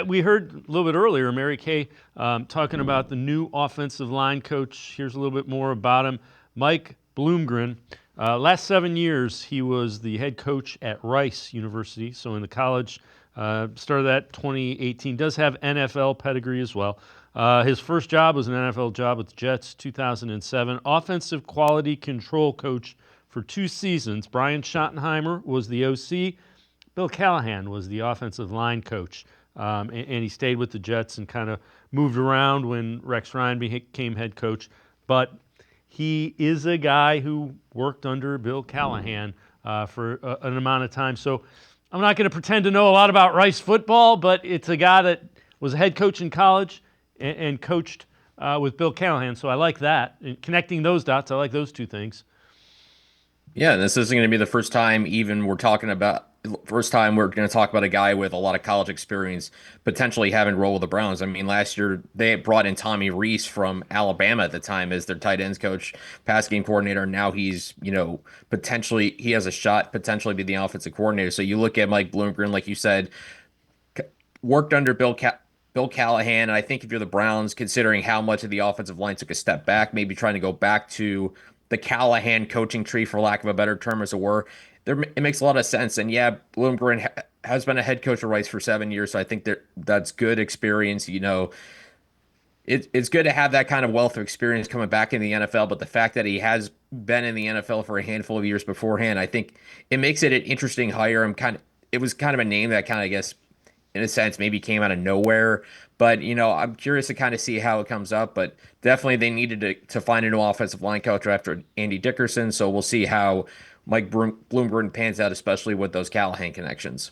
We heard a little bit earlier Mary Kay talking about the new offensive line coach. Here's a little bit more about him. Mike Bloomgren. Last 7 years, he was the head coach at Rice University, so in the college. Started that 2018. Does have NFL pedigree as well. His first job was an NFL job with the Jets, 2007. Offensive quality control coach for 2 seasons. Brian Schottenheimer was the OC. Bill Callahan was the offensive line coach. And he stayed with the Jets and kind of moved around when Rex Ryan became head coach. But he is a guy who worked under Bill Callahan for an amount of time. So I'm not going to pretend to know a lot about Rice football, but it's a guy that was a head coach in college and coached with Bill Callahan. So I like that. And connecting those dots, I like those two things. Yeah, this isn't going to be the first time we're going to talk about a guy with a lot of college experience potentially having role with the Browns. I mean, last year they brought in Tommy Reese from Alabama at the time as their tight ends coach, pass game coordinator. Now he's, potentially he has a shot potentially be the offensive coordinator. So you look at Mike Bloomgren, like you said, worked under Bill Callahan, and I think if you're the Browns, considering how much of the offensive line took a step back, maybe trying to go back to the Callahan coaching tree, for lack of a better term, as it were, it makes a lot of sense. And yeah, Bloomgren has been a head coach of Rice for 7 years, so I think that's good experience. It's good to have that kind of wealth of experience coming back in the NFL, but the fact that he has been in the NFL for a handful of years beforehand, I think it makes it an interesting hire. It was kind of a name that kind of, I guess, in a sense, maybe came out of nowhere. But, I'm curious to kind of see how it comes up. But definitely they needed to find a new offensive line coach after Andy Dickerson. So we'll see how Bloomgren pans out, especially with those Callahan connections.